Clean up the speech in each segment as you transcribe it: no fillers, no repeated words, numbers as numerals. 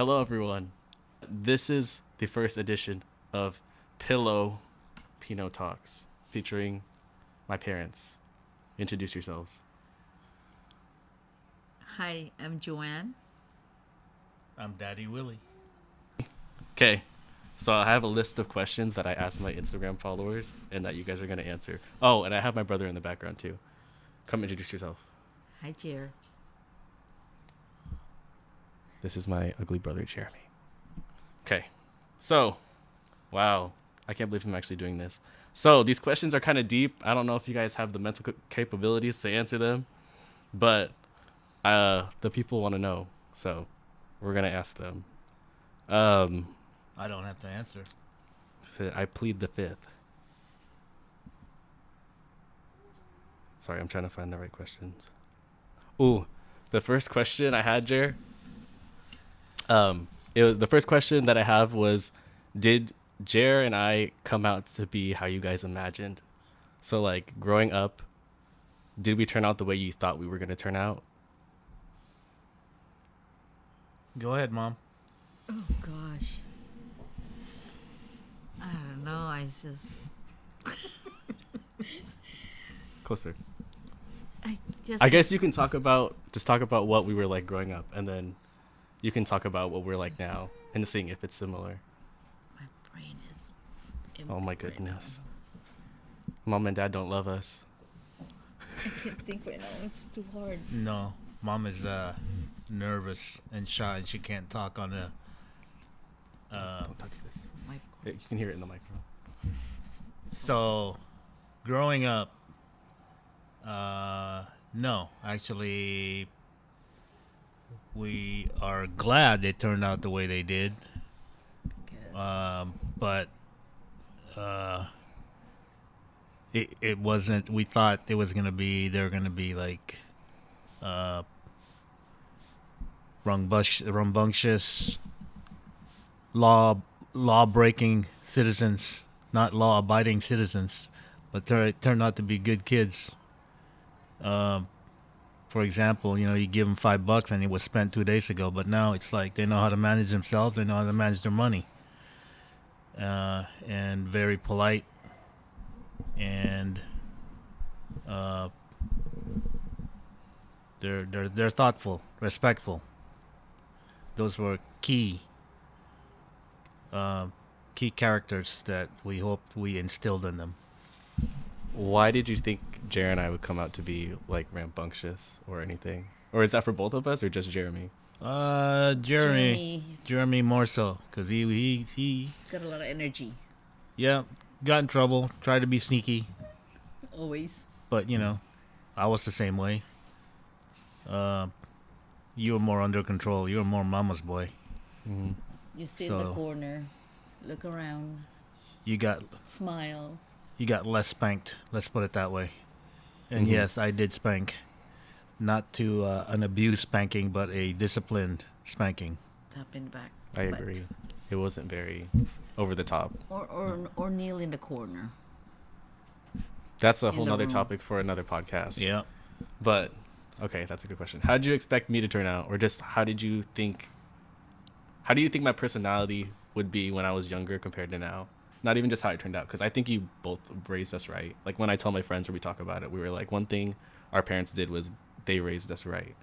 Hello, everyone. This is the first edition of Pillow-pino Talks featuring my parents. Introduce yourselves. Hi, I'm Joanne. I'm Daddy Willie. Okay, so I have a list of questions that I asked my Instagram followers and that you guys are going to answer. Oh, and I have my brother in the background too. Come introduce yourself. Hi, Jer. This is my ugly brother, Jeremy. Okay, so, wow, I can't believe I'm actually doing this. So these questions are kind of deep. I don't know if you guys have the mental capabilities to answer them, but the people want to know, so we're going to ask them. I don't have to answer. So I plead the fifth. Sorry, I'm trying to find the right questions. Ooh, the first question I had, Jer. It was the first question that I have was, did Jer and I come out to be how you guys imagined? So like growing up, did we turn out the way you thought we were gonna turn out? Go ahead, Mom. Oh, gosh. I don't know. Closer. I I guess you can talk about what we were like growing up, and then you can talk about what we're like now and seeing if it's similar. My brain is. Oh my goodness. Mom and Dad don't love us. I can't think right now. It's too hard. No, Mom is nervous and shy, and she can't talk on the. Don't touch this. My You can hear it in the microphone. So, growing up, no, actually, we are glad they turned out the way they did. But it wasn't. We thought it was gonna be. They're gonna be like rambunctious, law-breaking citizens, not law-abiding citizens, but turned out to be good kids. For example, you give them $5 and it was spent 2 days ago, but now it's like they know how to manage themselves, they know how to manage their money, and very polite, and they're thoughtful, respectful. Those were key characters that we hoped we instilled in them. Why did you think Jer and I would come out to be like rambunctious or anything? Or is that for both of us or just Jeremy? Jeremy more so, because he's got a lot of energy. Yeah, got in trouble, tried to be sneaky, Always. but I was the same way. You were more under control. You were more mama's boy. Mm-hmm. You sit in the corner, look around, You got smile. less spanked. Let's put it that way. And Mm-hmm. yes, I did spank, not to an abuse spanking, but a disciplined spanking. Tap in the back. I agree. It wasn't very over the top. Or kneel in the corner. That's a In whole the nother room. topic for another podcast. Yeah. But okay, that's a good question. How did you expect me to turn out, or just how do you think my personality would be when I was younger compared to now? Not even just how it turned out, because I think you both raised us right. Like when I tell my friends or we talk about it, we were like, one thing our parents did was they raised us right.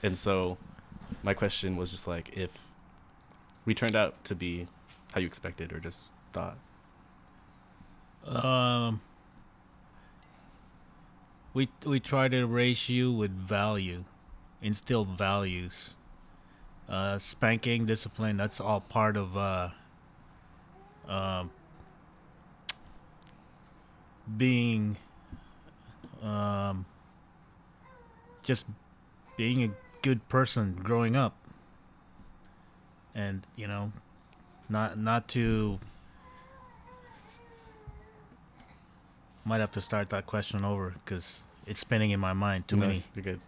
And so my question was just like, if we turned out to be how you expected or just thought. We try to raise you with value, instill values. Spanking, discipline, that's all part of being just being a good person growing up, and not to. Might have to start that question over because it's spinning in my mind. Too many. You're good.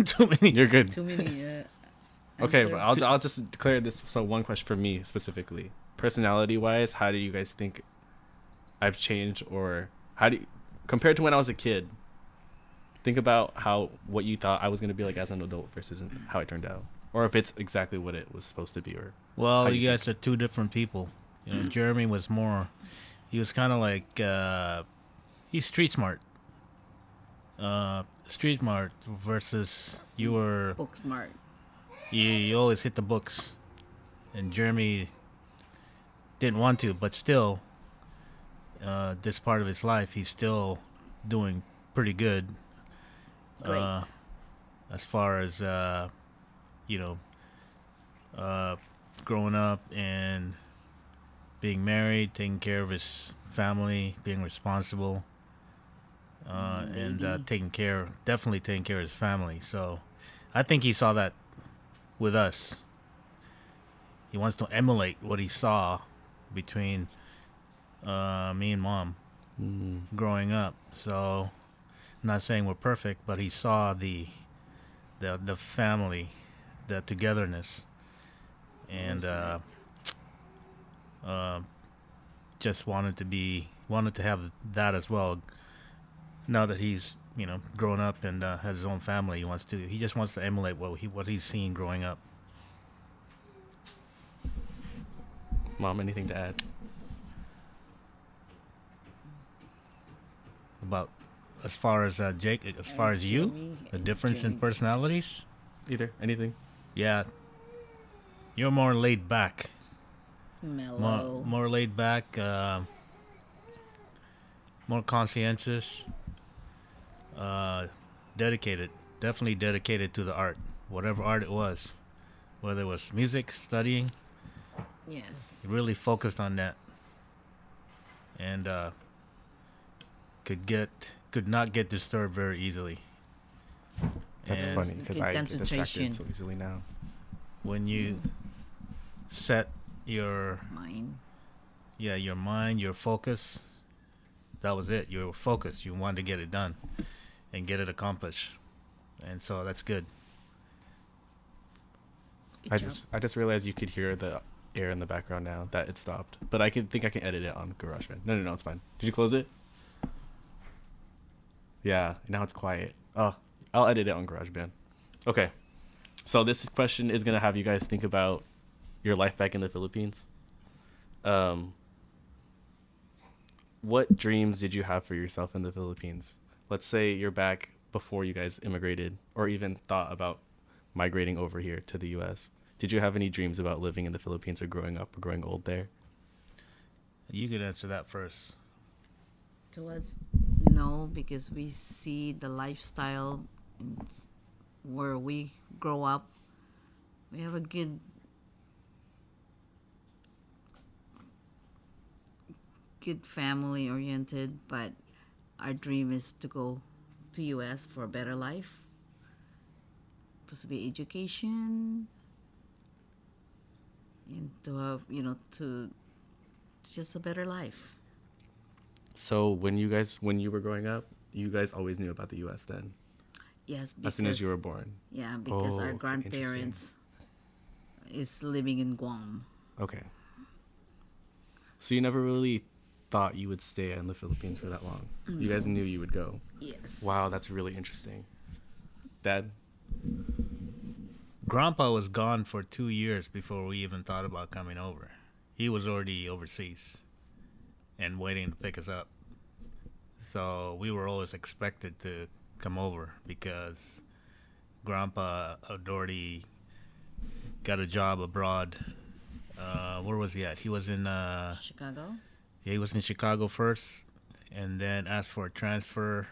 Too many. You're good. Too many. Okay, answer. but I'll just clear this. So one question for me specifically, personality wise, how do you guys think I've changed, or how do you, compared to when I was a kid? Think about what you thought I was gonna be like as an adult versus how it turned out. or if it's exactly what it was supposed to be, or how Well, you you think. guys are two different people. You know, Jeremy was more. He was kind of like he's street smart. Street smart versus you were. Book smart. You always hit the books, and Jeremy didn't want to, but still, this part of his life, he's still doing pretty good. Great. As far as you know, growing up and being married, taking care of his family, being responsible, and definitely taking care of his family. So, I think he saw that with us. He wants to emulate what he saw between me and mom growing up. So, I'm not saying we're perfect, but he saw the family, the togetherness, and just wanted to have that as well. Now that he's grown up and has his own family, he just wants to emulate what he's seen growing up. Mom, anything to add? About as far as Jake, as far as you, Jeremy the and difference in Jeremy. personalities. Either anything. Yeah, you're more laid back. Mellow. More laid back, more conscientious, dedicated. Definitely dedicated to the art, whatever art it was, whether it was music, studying. Yes. He really focused on that, and could not get disturbed very easily. That's And funny because Good I get distracted concentration. so easily now. when you set your Mine. your mind, your focus, that was it. You were focused. You wanted to get it done and get it accomplished, and so that's good. Good job. I just realized you could hear the air in the background now that it stopped, but I think I can edit it on GarageBand. No, it's fine. Did you close it? Yeah, now it's quiet. Oh, I'll edit it on GarageBand. Okay, so this question is gonna have you guys think about your life back in the Philippines. What dreams did you have for yourself in the Philippines? Let's say you're back before you guys immigrated, or even thought about migrating over here to the U.S. Did you have any dreams about living in the Philippines or growing up or growing old there? You could answer that first. To us, no, because we see the lifestyle where we grow up. We have a good family oriented, but our dream is to go to US for a better life. Supposed to be education and to have, to just a better life. So when you were growing up, you guys always knew about the U.S. then, Yes, as soon as you were born. yeah, because Oh, our okay, grandparents is living in Guam. Okay. So you never really thought you would stay in the Philippines for that long. You guys knew you would go. Yes. Wow, that's really interesting. Dad? Grandpa was gone for 2 years before we even thought about coming over. He was already overseas and waiting to pick us up. So we were always expected to come over because Grandpa had already got a job abroad. Where was he at? He was in Chicago. he was in Chicago first, and then asked for a transfer.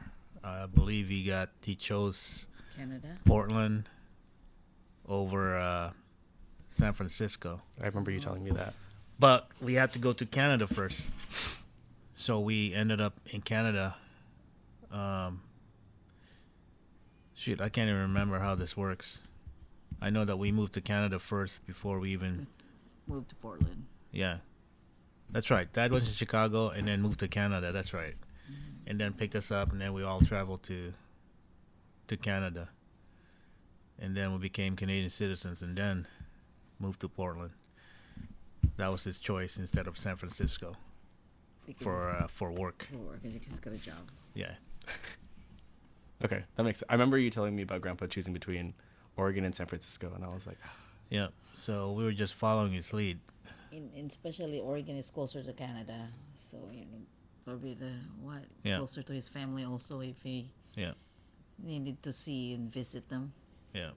I believe he chose Canada. Portland over San Francisco. I remember you telling me that. But we had to go to Canada first. So we ended up in Canada. I can't even remember how this works. I know that we moved to Canada first before we even... Moved to Portland. Yeah. That's right. Dad was in Chicago and then moved to Canada. That's right. And then picked us up, and then we all traveled to Canada. And then we became Canadian citizens and then moved to Portland. That was his choice instead of San Francisco for work. For work, and he's got a job. Yeah. Okay, that makes sense. I remember you telling me about Grandpa choosing between Oregon and San Francisco, and I was like, Yeah. So we were just following his lead. In especially Oregon is closer to Canada, so probably Yeah. closer to his family also if he Yeah. needed to see and visit them. Yeah.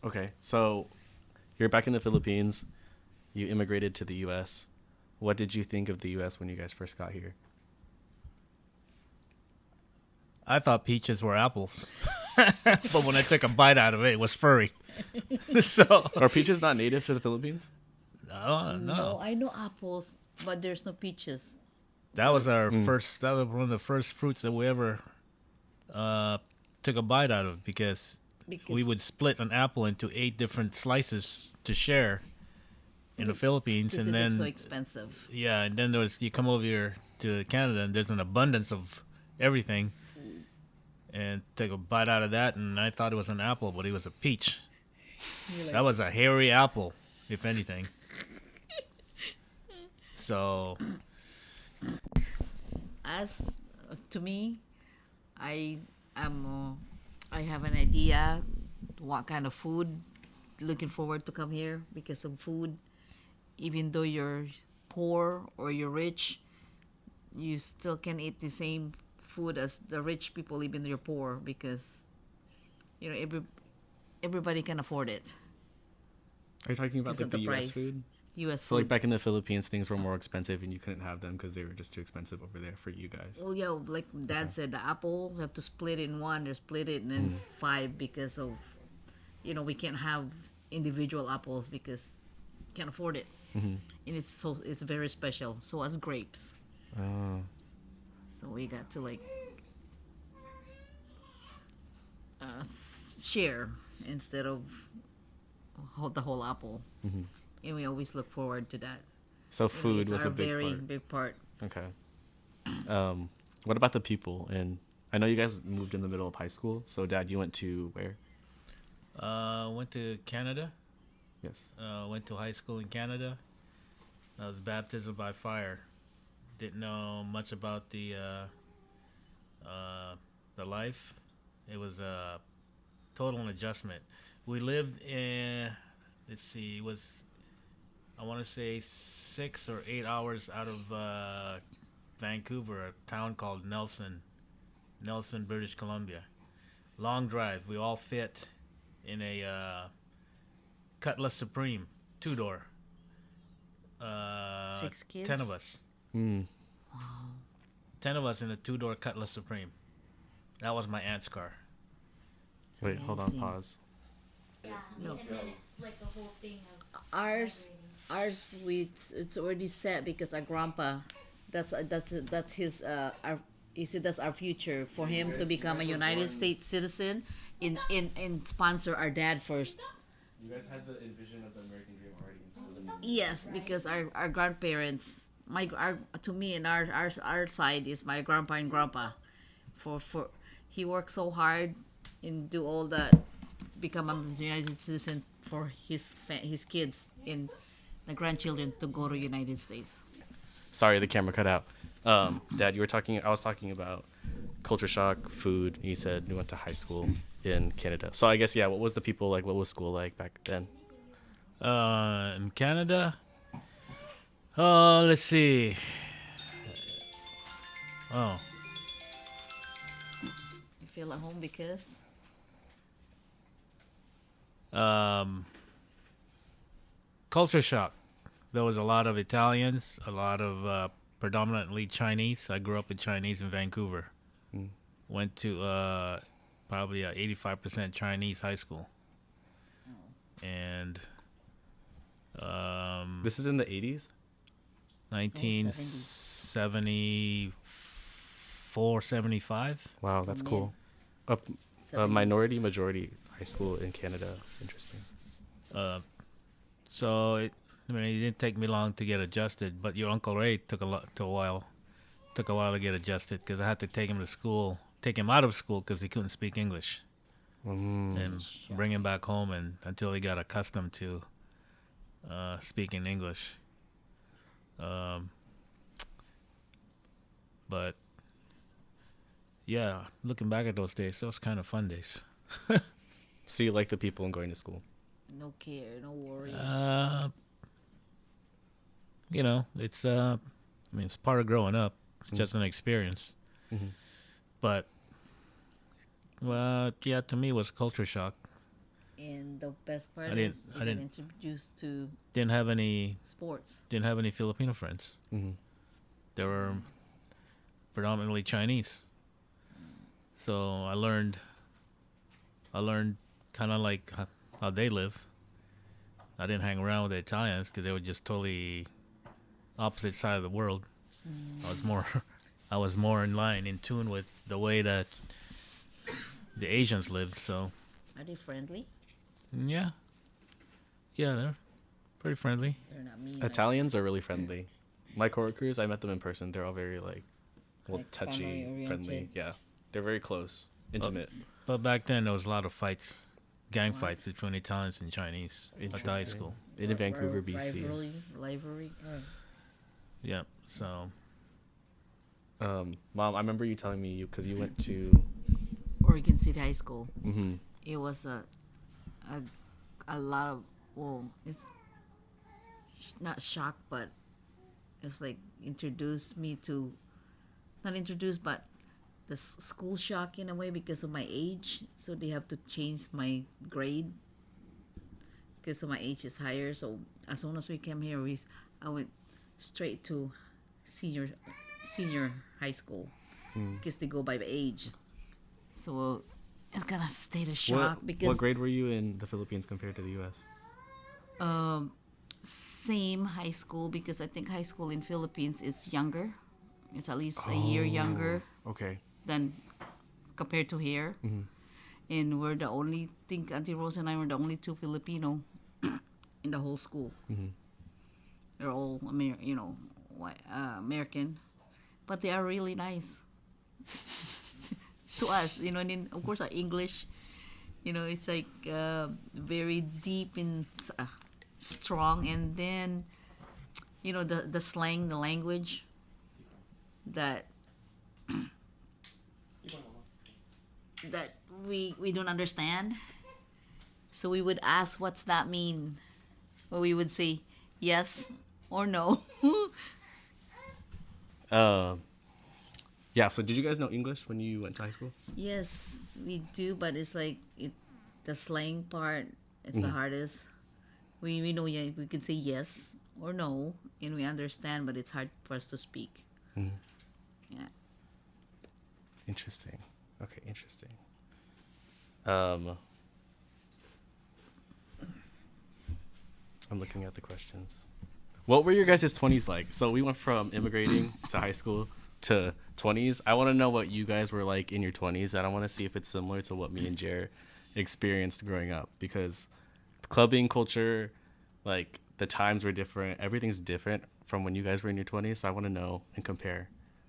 okay, so you're back in the Philippines. You immigrated to the U.S. What did you think of the U.S. when you guys first got here? I thought peaches were apples, but when I took a bite out of it, it was furry. So Are peaches not native to the Philippines? no, I know apples, but there's no peaches. that was our first. That was one of the first fruits that we ever took a bite out of because we would split an apple into 8 different slices to share in the Philippines, Because and it's then so expensive. yeah, and then you come over here to Canada, and there's an abundance of everything. And take a bite out of that, and I thought it was an apple, but it was a peach. That was a hairy apple, if anything. So, As to me, I I have an idea what kind of food looking forward to come here because of food. Even though you're poor or you're rich, you still can eat the same food as the rich people even though you're poor because everybody can afford it. Are you talking about Because like of the the U.S. price. food? US So like food. back in the Philippines, things were more expensive, and you couldn't have them because they were just too expensive over there for you guys. Well, yeah, like Dad said, the apple we have to split it in one or split it in 5 because of we can't have individual apples because can't afford it, and it's very special. So as grapes, Oh. so we got to like share instead of the whole apple, and we always look forward to that. So food It's was our a big very part. big part. Okay. What about the people? And I know you guys moved in the middle of high school. So, Dad, you went to where? went to Canada. Yes. Went to high school in Canada. I was baptism by fire. Didn't know much about the life. It was a total adjustment. We lived in, let's see, it was, I want to say 6 or 8 hours out of Vancouver, a town called Nelson, British Columbia. Long drive. We all fit in a Cutlass Supreme 2-door. 6 kids? 10 of us. Mm. 10 of us in a 2-door Cutlass Supreme. That was my aunt's car. Wait, hold on, amazing. pause. Yeah, No. and then it's like the whole thing of Ours, decorating. it's already set because our grandpa, that's his he said that's our future for him to become a United States citizen, and sponsor our dad first. You guys had the envision of the American dream already. Yes, because our grandparents, to me and our side is my grandpa and grandpa, for he worked so hard and do all that, become a United citizen for his kids and the grandchildren to go to United States. Sorry, the camera cut out. Dad, I was talking about culture shock, food. You said you went to high school in Canada. So I guess, yeah, what was the people like? What was school like back then? In Canada, let's see. Oh, You feel at home because culture shock. There was a lot of Italians, a lot of predominantly Chinese. I grew up with Chinese in Vancouver. Mm. Went to probably a 85% Chinese high school. And This is in the 80s? 1974, 75. Wow, So that's mid- cool. A 70s. minority majority high school in Canada. It's interesting. So it didn't take me long to get adjusted, but your Uncle Ray took a while to get adjusted because I had to take him out of school because he couldn't speak English, and bring him back home and until he got accustomed to speaking English. But yeah, looking back at those days, those kind of fun days. So you like the people and going to school? No care, no worry. You know, it's I mean, it's part of growing up. It's just an experience. Mhm. But yeah, to me it was culture shock. And the best part I didn't- is I you get didn't- introduced to Didn't have any sports. Filipino friends. Mm-hmm. They were predominantly Chinese. So I learned kind of like how they live. I didn't hang around with the Italians because they were just totally opposite side of the world. I was more in tune with the way that the Asians lived. So Are they friendly? yeah, they're pretty friendly. They're not mean. Italians are really friendly. My coworkers, I met them in person. They're all very Like touchy, family-oriented. friendly. Yeah, they're very close, intimate. But back then there was a lot of fights, gang fights between Italians and Chinese at the high Interesting. school. In Vancouver, BC. Rivalry. Yeah, so Mom, I remember you telling me because you went to. Oregon City High School. Mm-hmm. It was a lot of, well, it's not shock, but it's like introduced me to, not introduced, but the school shock in a way because of my age. So they have to change my grade because of my age is higher. So as soon as we came here, I went straight to senior high school because they go by the age. So it's gonna stay the shock because What grade were you in the Philippines compared to the U.S.? Same high school because I think high school in Philippines is younger. It's at least a year younger Okay. than compared to here. And we're the only, think Auntie Rose and I were the only two Filipino in the whole school. They're all American, but they are really nice to us. And then of course our English, it's like very deep and strong, and then the slang, the language that we don't understand. So we would ask, what's that mean? Or we would say yes or no. Yeah. So did you guys know English when you went to high school? Yes, we do, but it's like the slang part. It's the hardest. We know, yeah, we can say yes or no, and we understand, but it's hard for us to speak. Yeah. Interesting. Okay, interesting. I'm looking at the questions. What were your guys' 20s like? So we went from immigrating to high school to 20s. I want to know what you guys were like in your 20s, and I want to see if it's similar to what me and Jer experienced growing up, because clubbing culture, like the times were different. Everything's different from when you guys were in your 20s. So I want to know and compare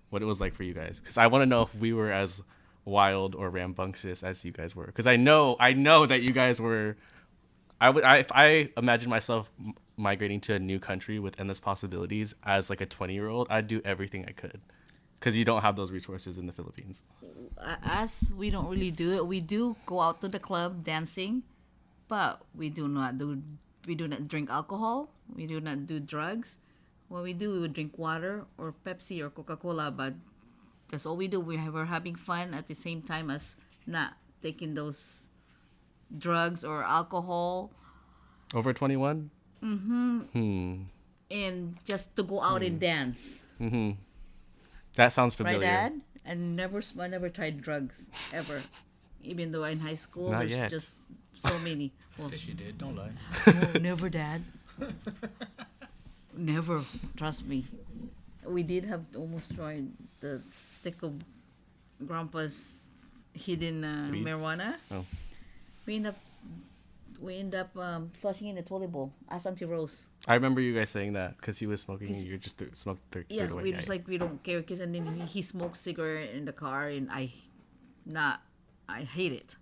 what it was like for you guys, because I want to know if we were as wild or rambunctious as you guys were, because I know that you guys were. If I imagine myself migrating to a new country with endless possibilities as like a 20-year-old, I'd do everything I could, because you don't have those resources in the Philippines. Us, we don't really do it. We do go out to the club dancing, but we do not drink alcohol. We do not do drugs. What we do, we would drink water or Pepsi or Coca-Cola, but that's all we do. We're having fun at the same time as not taking those drugs or alcohol. Over 21? And just to go out and dance. That sounds familiar. Right, Dad? I never tried drugs ever. Even though in high school, Not there's yet. just so many. Well, Yes, you did. Don't lie. no, never, Dad. Never. Trust me. We did have almost tried the stick of Grandpa's hidden Weed? marijuana. Oh. We end up flushing in the toilet bowl. Ask Auntie Rose. I remember you guys saying that because he was smoking and you just smoked threw Yeah, it away. we just like, we don't care, because and then he smoked cigarette in the car, and I hate it.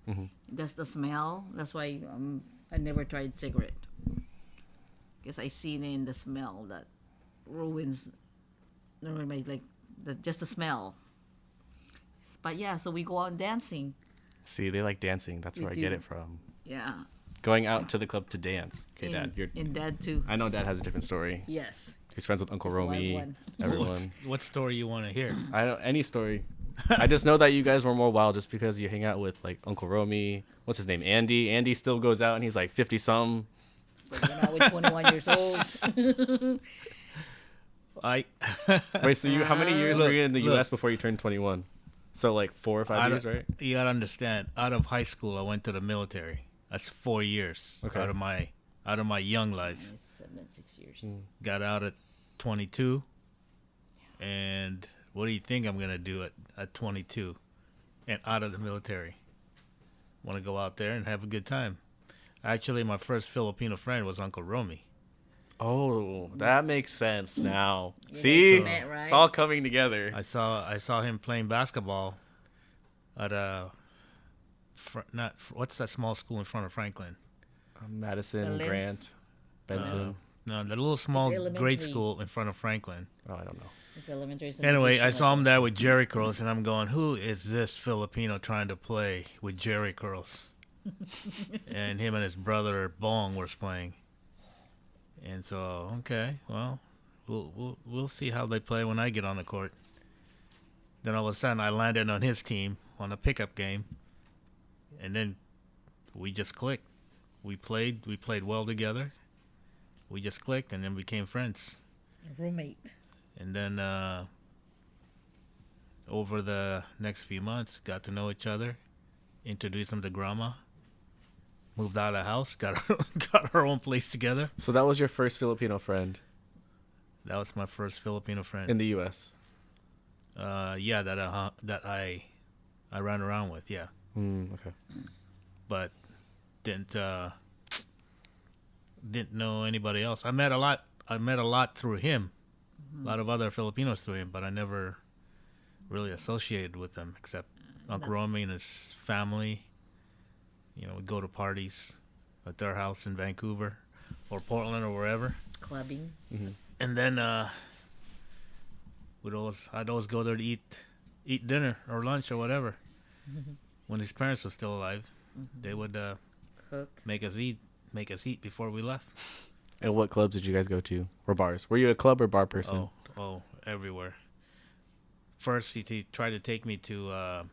That's the smell. That's why I never tried cigarette, because I seen in the smell that ruins my, like just the smell. But yeah, so we go out dancing. See, they like dancing. That's We where I get do. it from. Yeah. Going out to the club to dance. Okay, and, Dad. and Dad too. I know Dad has a different story. Yes. He's friends with Uncle There's a wild Romy. one. Everyone. What story you want to hear? I don't any story. I just know that you guys were more wild just because you hang out with like Uncle Romy. What's his name? Andy. Andy still goes out and he's like 50 something. But when I was 21 years old. Wait, so you how many years were you in the Look. U.S. before you turned 21? So like 4 or 5 years, right? You gotta understand. Out of high school, I went to the military. That's 4 years. Okay. Out of my young life. 6 years. Mm. Got out at 22. And what do you think I'm gonna do at 22? And out of the military. Want to go out there and have a good time. Actually, my first Filipino friend was Uncle Romy. Oh, that makes sense now. You See, guys met, right? it's all coming together. I saw him playing basketball at what's that small school in front of Franklin? Madison, The Grant, Linz? Benson. No, the little small grade elementary. school in front of Franklin. Oh, I don't know. It's elementary. it's Anyway, I elementary, saw him there with Jerry curls, and I'm going, who is this Filipino trying to play with Jerry curls? And him and his brother Bong were playing. And so, okay, well, we'll see how they play when I get on the court. Then all of a sudden, I landed on his team on a pickup game, and then we just clicked. We played well together. We just clicked, and then became friends. Roommate. And then over the next few months, got to know each other, introduced him to grandma, moved out of the house, got our own place together. So that was your first Filipino friend That was my first Filipino friend. in the U.S. Yeah, that I ran around with, yeah, Okay. but didn't know anybody else. I met a lot through him, a lot of other Filipinos through him, but I never really associated with them except Uncle Romy and his family. You know, we'd go to parties at their house in Vancouver or Portland or wherever. Clubbing. And then I'd always go there to eat dinner or lunch or whatever. When his parents were still alive, they would Cook. make us eat before we left. And what clubs did you guys go to or bars? Were you a club or bar person? Oh, everywhere. First, he tried to take me to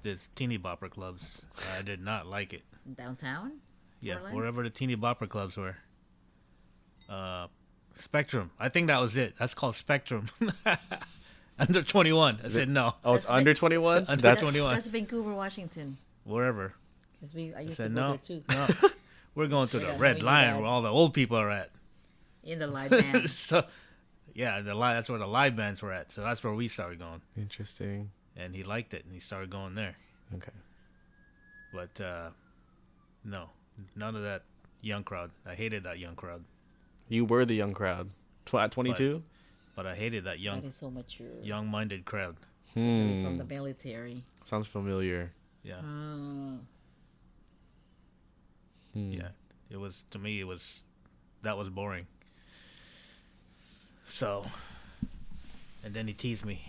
this teeny bopper clubs. I did not like it. Downtown? Yeah, Portland? wherever the teeny bopper clubs were. Spectrum. I think that was it. That's called Spectrum. Under 21. I said no. Oh, it's That's under 21? Under That's 21. That's Vancouver, Washington. Wherever. Because I I used to said go no. there too. No. We're going to Yeah, the I Red know Lion that. where all the old people are at. In the live band. So, yeah, that's where the live bands were at. So that's where we started going. Interesting. And he liked it, and he started going there. Okay. But no, none of that young crowd. I hated that young crowd. You were the young crowd. At 22? But I hated that That is so mature. young-minded crowd. Especially from the military. Sounds familiar. Yeah, yeah. It was, to me, that was boring. So, and then he teased me.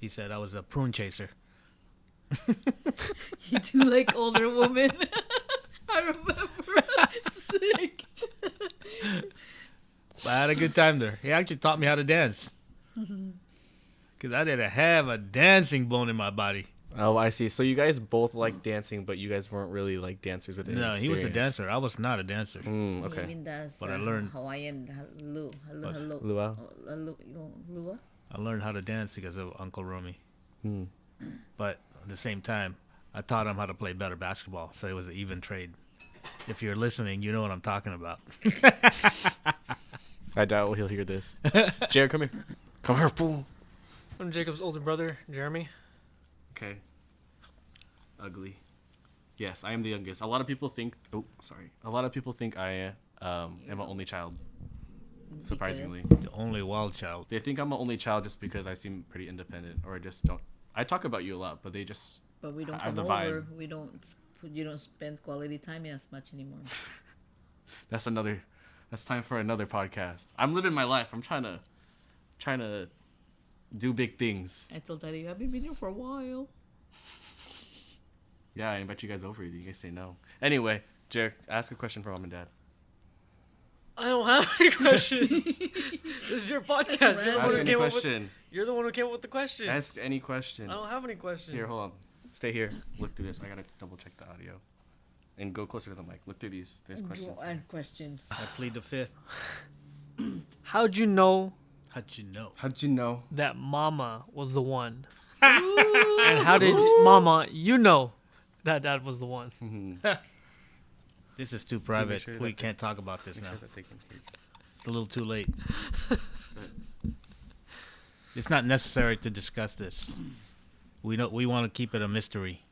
He said I was a prune chaser. You do like older women. I remember. Sick. But I had a good time there. He actually taught me how to dance. Because I didn't have a dancing bone in my body. Oh, I see. So you guys both like dancing, but you guys weren't really like dancers with any No, he was a experience. dancer. I was not a dancer. He Okay. even does But I learned- Hawaiian hello. Luau? Lua? I learned how to dance because of Uncle Romy. But at the same time, I taught him how to play better basketball. So it was an even trade. If you're listening, you know what I'm talking about. I doubt he'll hear this. Jared, come here. Come here, fool. I'm Jacob's older brother, Jeremy. Okay. Ugly. Yes, I am the youngest. A lot of people think. Oh, sorry. A lot of people think I am an only child. Surprisingly, The only wild child. they think I'm an only child just because I seem pretty independent, or I just don't. I talk about you a lot, but they just. But we don't I have come the over. vibe. We don't. You don't spend quality time as much anymore. That's another. That's time for another podcast. I'm living my life. I'm trying to do big things. I told Daddy, I've been here for a while. Yeah, I invite you guys over. You guys say no. Anyway, Jarek, ask a question for mom and dad. I don't have any questions. This is your podcast. You're the, Ask one who any came up with, question. you're the one who came up with the questions. Ask any question. I don't have any questions. Here, hold on. Stay here. Look through this. I gotta double check the audio. And go closer to the mic. Look through these. There's questions. Questions. I plead the fifth. How'd you know How'd you know? How'd you know? that Mama was the one? And how did Mama, you know that Dad was the one? Mm-hmm. This is too private. sure We that can't talk about this Make now. sure that they can hear. It's a little too late. It's not necessary to discuss this. We want to keep it a mystery.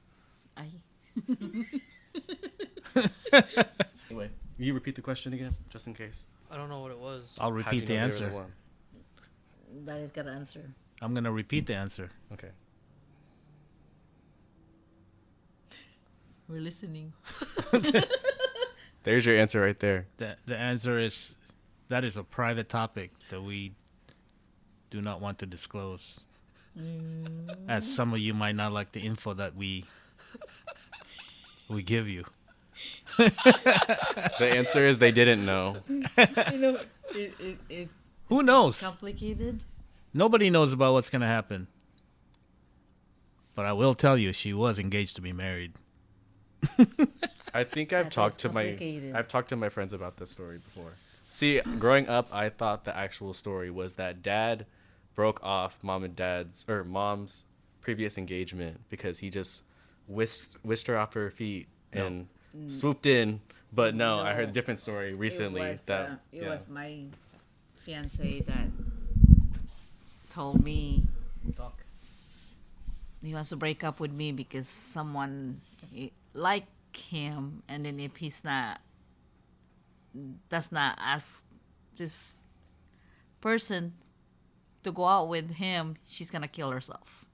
Anyway, will you repeat the question again, just in case? I don't know what it was. I'll How'd repeat you the know they were answer. one? That is gonna answer. I'm gonna repeat the answer. Okay. We're listening. There's your answer right there. The answer is that is a private topic that we do not want to disclose. As some of you might not like the info that we give you. The answer is they didn't know. You know, it Who knows? complicated. Nobody knows about what's gonna happen. But I will tell you, she was engaged to be married. I think I've That talked is to complicated. I've talked to my friends about this story before. See, growing up, I thought the actual story was that Dad broke off mom's previous engagement because he just whisked her off her feet and swooped in. But no, I heard a No. different story recently. It was my fiance that told me he wants to break up with me because someone like him, and then if he's not, does not ask this person to go out with him, she's gonna kill herself.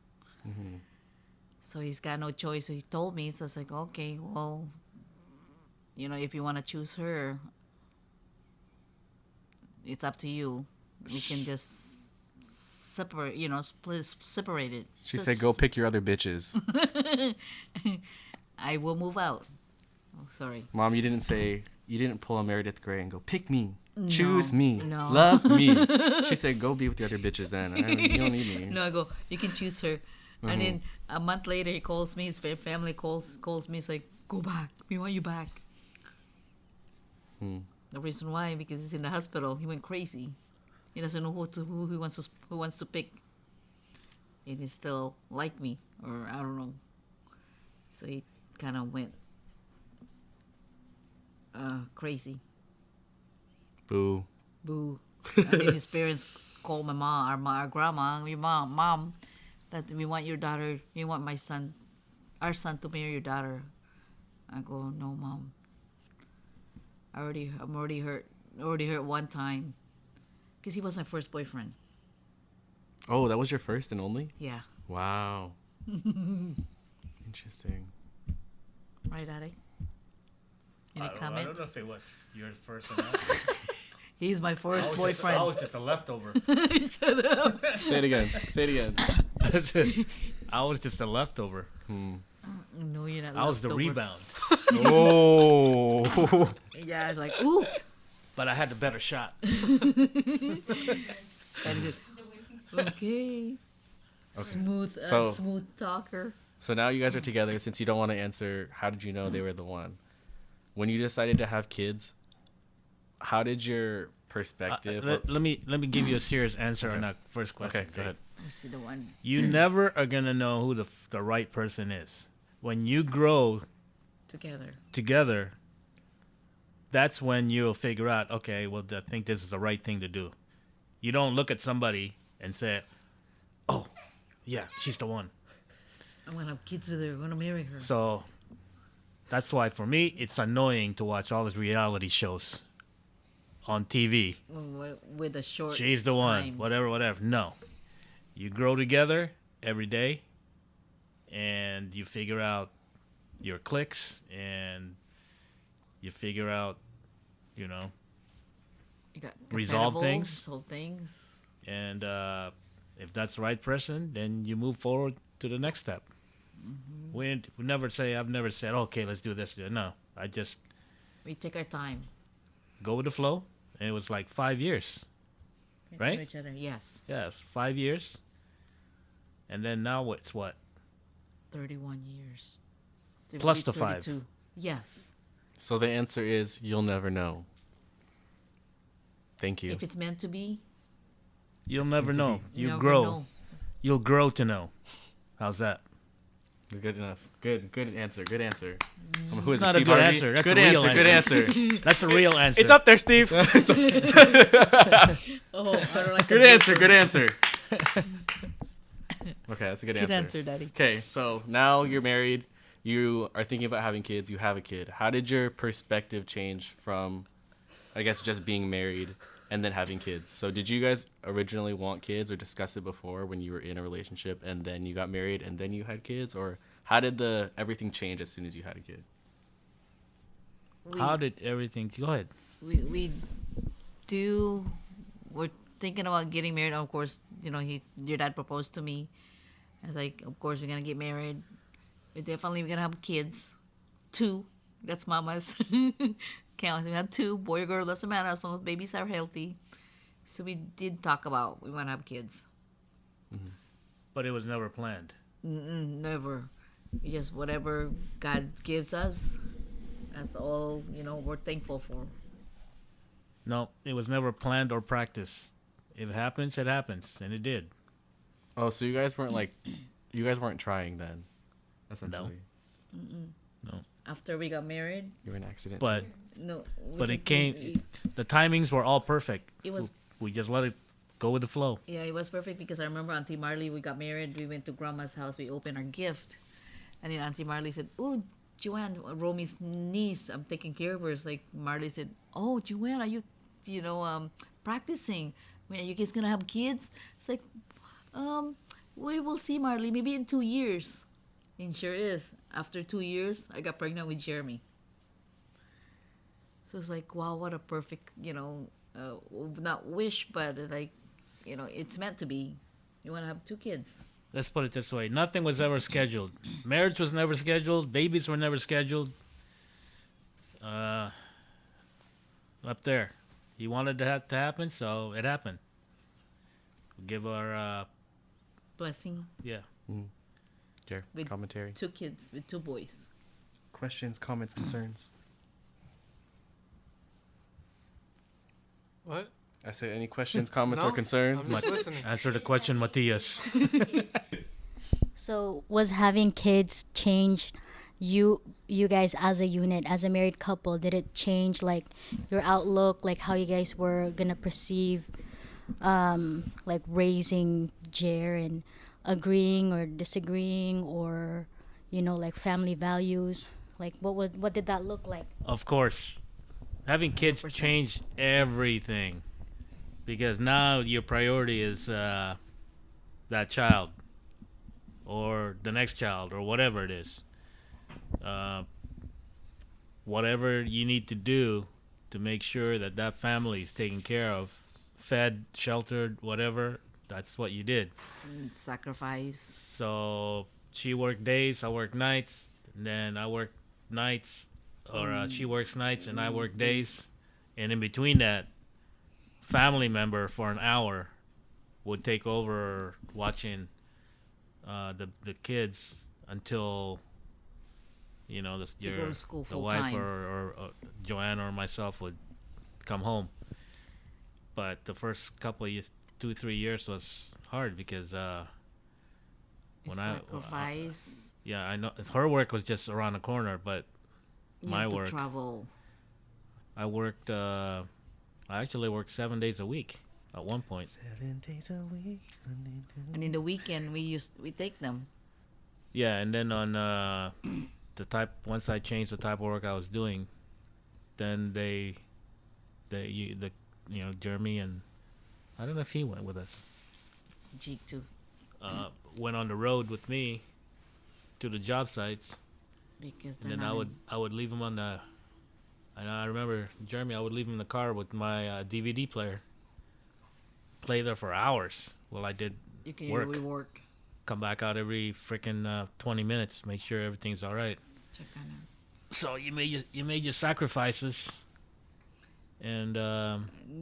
So he's got no choice. So he told me. So I was like, okay, well, if you want to choose her, it's up to you. We can just separate, separate it. She So said, "Go pick your other bitches." I will move out. Oh, sorry. Mom, you didn't pull a Meredith Grey and go, pick me, choose me, no. love me. She said, go be with the other bitches then. You don't need me. No, I go, you can choose her. And then a month later, he calls me, his family calls me, he's like, go back. We want you back. The reason why, because he's in the hospital. He went crazy. He doesn't know who he wants to pick. And he still like me, or I don't know. So he kind of went crazy. Boo. Boo. And then his parents called my mom, our grandma, your mom, that we want our son to marry your daughter. I go, no, Mom. I'm already hurt. Already hurt one time, because he was my first boyfriend. Oh, that was your first and only? Yeah. Wow. Interesting. Right, Daddy? Any I don't comment? know if it was your first or not. He's my first boyfriend. I was just a leftover. Shut up. Say it again. Say it again. I was just a leftover. No, you're not. I was the leftover. rebound. Oh. Yeah, I was like, ooh. But I had the better shot. That is it. Okay. Smooth, So- smooth talker. So now you guys are together. Since you don't want to answer, how did you know they were the one? When you decided to have kids, how did your perspective? Let me give you a serious answer Okay. on that first question. Okay, go ahead. I see the one. You never are gonna know who the right person is. When you grow together, that's when you'll figure out, okay, well, I think this is the right thing to do. You don't look at somebody and say, oh, yeah, she's the one. I'm gonna have kids with her. I'm gonna marry her. So that's why for me, it's annoying to watch all these reality shows on TV. With a short. She's the one. time. Whatever. No. You grow together every day and you figure out your cliques and you figure out, You got resolve compatible, things. solve things. and if that's the right person, then you move forward to the next step. We never say. I've never said, okay, let's do this. No, I just We take our time. go with the flow. And it was like 5 years. Get to Right? know each other. Yes. Yeah, it's 5 years. And then now it's what? 31 years. Plus the 5. 32. Yes. So the answer is you'll never know. Thank you. If it's meant to be, You'll never know. you You never grow. know. You'll grow to know. How's that? Good enough. Good answer. Good answer. Who is It's not it, a Steve good Harvey? answer. That's good a real answer. Good answer. That's a real answer. It's up there, Steve. Oh, I don't like Good the answer. Good answer. Okay, that's a good Good answer. answer, Daddy. Okay, so now you're married. You are thinking about having kids. You have a kid. How did your perspective change from, I guess, just being married and then having kids? So did you guys originally want kids or discuss it before when you were in a relationship and then you got married and then you had kids? Or how did everything change as soon as you had a kid? How did everything... Go ahead. We're thinking about getting married. Of course, your dad proposed to me. I was like, of course, we're going to get married. We're going to have kids. 2. That's mama's. Count. We had 2, boy or girl, doesn't matter. As long as babies are healthy. So we did talk about we want to have kids. But it was never planned. Never. We just whatever God gives us. That's all we're thankful for. No, it was never planned or practiced. If it happens, it happens. And it did. Oh, so you guys weren't trying then, essentially. No. After we got married, You were an accident. But no. it came... The timings were all perfect. It was. We just let it go with the flow. Yeah, it was perfect because I remember Auntie Marley, we got married, we went to Grandma's house, we opened our gift. And then Auntie Marley said, "Oh, Joanne, Romy's niece, I'm taking care of her." It's like Marley said, "Oh, Joanne, are you, practicing? I mean, are you guys going to have kids?" It's like, we will see, Marley, maybe in 2 years. And sure is, after 2 years, I got pregnant with Jeremy. So it's like, wow, what a perfect, not wish, but like, it's meant to be. You want to have 2 kids. Let's put it this way. Nothing was ever scheduled. Marriage was never scheduled. Babies were never scheduled. Up there. He wanted that to happen, so it happened. We'll give our... Blessing. yeah. Your With commentary. 2 kids, with 2 boys. Questions, comments, concerns. What? I say any questions, comments, or No, concerns? I'm just listening. Answer the question, Matias. So was having kids change you guys as a unit, as a married couple? Did it change like your outlook, like how you guys were gonna perceive like raising Jer and agreeing or disagreeing, or like family values? Like what did that look like? Of course. Having kids 100%. changed everything. Because now your priority is that child. Or the next child. Or whatever it is. Whatever you need to do to make sure that family is taken care of. Fed, sheltered, whatever. That's what you did. Sacrifice. So she worked days, I worked nights. And then I worked nights. Or she works nights and I work days. And in between that, family member for an hour would take over watching the kids until go to school the full wife time. or Joanna or myself would come home. But the first couple of years, 2-3 years was hard because Sacrifice. yeah, I know her work was just around the corner, but You my have to work, travel. I worked. I actually worked 7 days a week at one point. 7 days a week. And in the weekend, we take them. Yeah, and then on once I changed the type of work I was doing, then Jeremy and I don't know if he went with us. Jake too. Went on the road with me to the job sites, Because and they're then not I would leave him on the. And I remember Jeremy. I would leave him in the car with my DVD player. Play there for hours while I did you can work. We work. come back out every freaking 20 minutes, make sure everything's all right. Check on it. So you made your sacrifices, and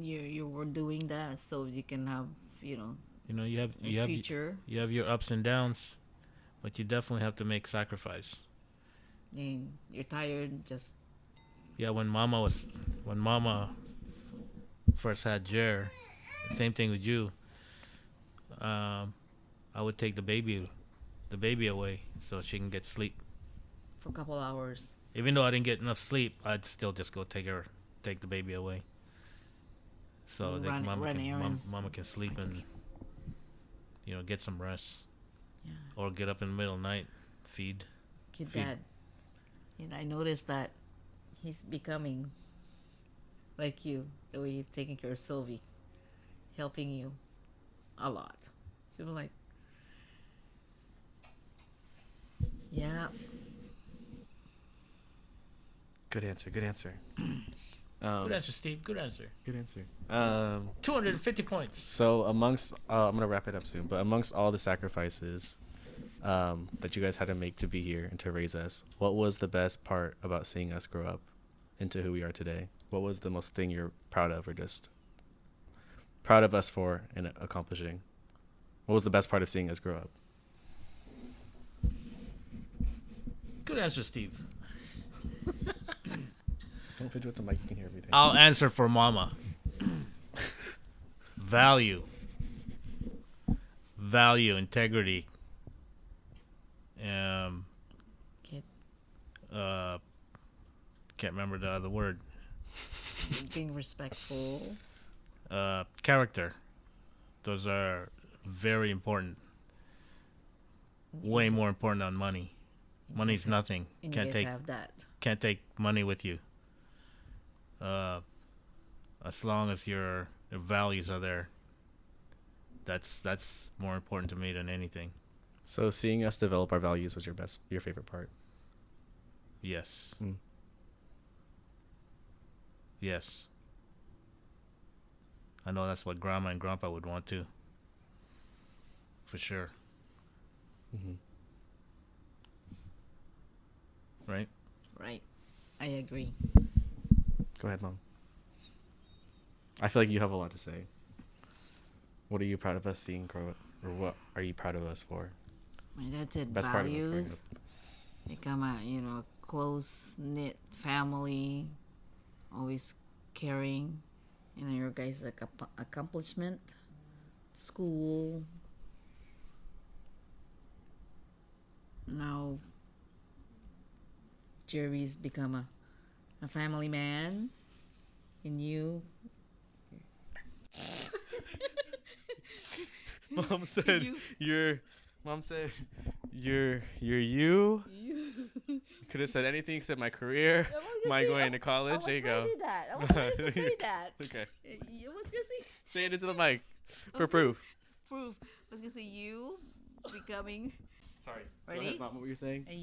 You were doing that so you can have, you have a future. you have your ups and downs, but you definitely have to make sacrifice. And you're tired, just Yeah, when Mama first had Jer, same thing with you. I would take the baby away so she can get sleep. for a couple hours. Even though I didn't get enough sleep, I'd still just go take the baby away, so that Mama can sleep and get some rest, Yeah. or get up in the middle of the night, feed. Kid Feed. dad. And I noticed that he's becoming like you, the way he's taking care of Sylvie, helping you a lot. So I'm like, yeah, Good answer. Good answer. Good answer, Steve. Good answer. Good answer. 250 points. So amongst, I'm gonna wrap it up soon. But amongst all the sacrifices that you guys had to make to be here and to raise us, what was the best part about seeing us grow up into who we are today? What was the most thing you're proud of, or just proud of us for and accomplishing? What was the best part of seeing us grow up? Good answer, Steve. Don't fidget with the mic. You can hear everything. I'll answer for Mama. Value, integrity. kid, Can't remember the other word. being respectful. Character. Those are very important. Way more important than money. Money's nothing. And you guys have that. Can't take money with you. As long as your values are there, that's more important to me than anything. So seeing us develop our values was your favorite part. Yes. Mm. Yes. I know that's what Grandma and Grandpa would want too. For sure. Mm-hmm. Right? Right. I agree. Go ahead, Mom. I feel like you have a lot to say. What are you proud of us seeing grow up, or what are you proud of us for? My dad said Best part of us growing values. up. Become a close knit family, always caring. Your guys' accomplishment, school. Now, Jerry's become a family man, and you. Mom said You- you're you. You could have said anything except my career, my going to college. There you go. I was ready to say that. Okay. I was gonna say. Say it into the mic for Okay. proof. Proof. I was gonna say you becoming Sorry. Ready? Go ahead, Mom. What were you saying? and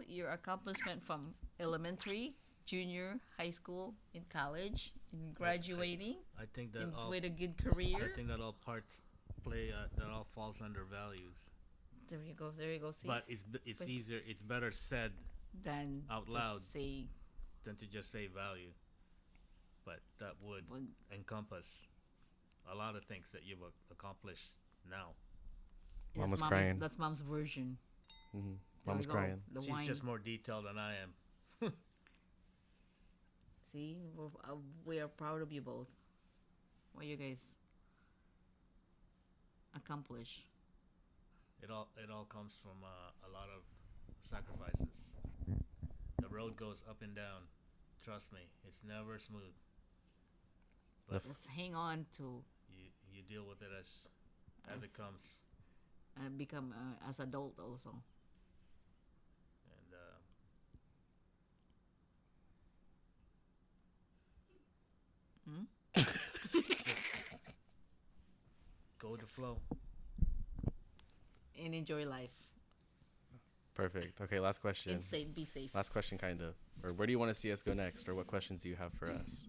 your accomplishment from elementary, junior, high school, in college, in graduating, I think that and all with a good career. I think that all parts play that all falls under values. There you go. There you go. See, But it's Pues- easier, it's better said than out just loud. say than to just say value. But that would well, encompass a lot of things that you've accomplished now. Mom that's was mom's- crying. That's mom's version. Mm-hmm. There Mom we was go. crying. The She's wine. just more detailed than I am. See, we are proud of you both. What you guys accomplish. It all comes from a lot of sacrifices. The road goes up and down. Trust me, it's never smooth. But Just hang on to you deal with it as it comes. become as adult also. And go with the flow. And enjoy life. Perfect. Okay, last question. And safe. Be safe. Last question, kind of. Or where do you want to see us go next? Or what questions do you have for us?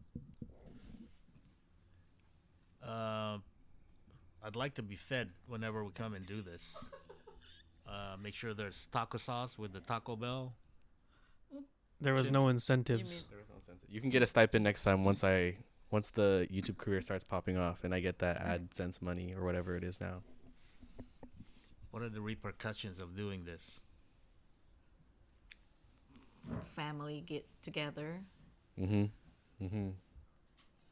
I'd like to be fed whenever we come and do this. Make sure there's taco sauce with the Taco Bell. There was no incentives. There was no incentive. You can get a stipend next time once the YouTube career starts popping off and I get that AdSense money or whatever it is now. What are the repercussions of doing this? Family get together. Mm-hmm.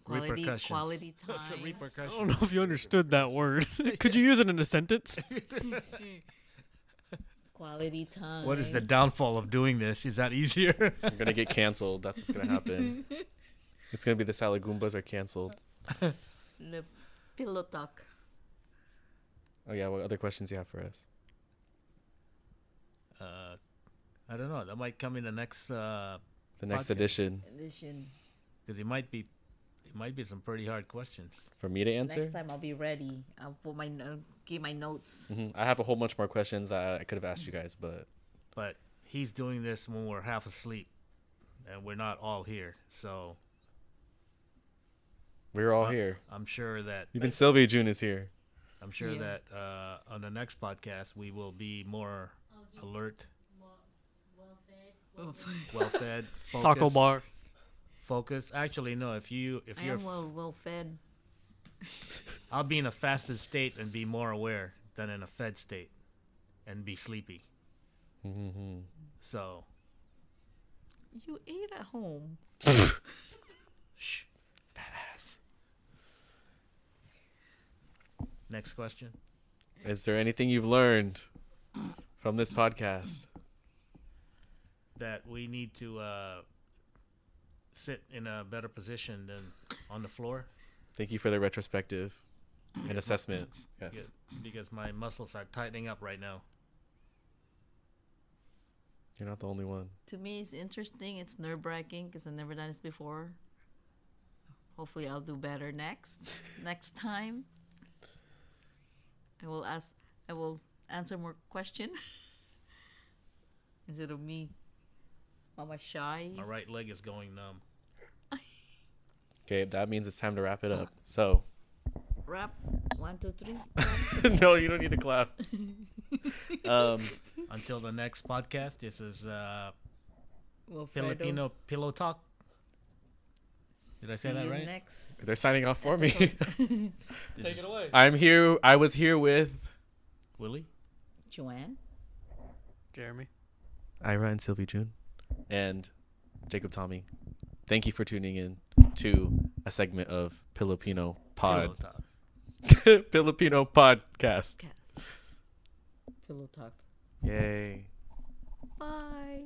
Repercussions. Quality What's the time. I repercussions? don't know if you understood that word. Could you use it in a sentence? Quality time. What is the downfall of doing this? Is that easier? I'm gonna get canceled. That's what's gonna happen. It's gonna be the Salagoombas are canceled. The pillow talk. Oh yeah, what other questions you have for us? I don't know. That might come in the next The next Podcast. edition Edition. because it might be some pretty hard questions. for me to answer. Next time I'll be ready. I'll put give my notes. I have a whole bunch more questions that I could have asked you guys, but But he's doing this when we're half asleep, and we're not all here. So we're all here. I'm sure that Even Sylvia June is here. I'm sure Yeah. that on the next podcast we will be more alert, well fed, focused. Taco bar. Focus. Actually, no. If I you're, am well fed. I'll be in a fasted state and be more aware than in a fed state, and be sleepy. So, You ate at home. shh. Next question. Is there anything you've learned from this podcast? That we need to sit in a better position than on the floor. Thank you for the retrospective and assessment. Yes. Because my muscles are tightening up right now. You're not the only one. To me, it's interesting. It's nerve-wracking because I've never done this before. Hopefully, I'll do better next time. I will answer more question instead of me. Mama shy. My right leg is going numb. Okay, that means it's time to wrap it up. So, Rap. 1, 2, 3. no, you don't need to clap. Until the next podcast, this is Wilfredo. Filipino Pillow Talk. Did I say See that you right? Next. They're signing off for me. This is away. I was here with Willie. Joanne. Jeremy. Ira and Sylvie June and Jacob Tommy. Thank you for tuning in to a segment of Pillow-pino Pillow Talk. Pilipino Podcast. Cast. Pillow talk. Yay. Bye.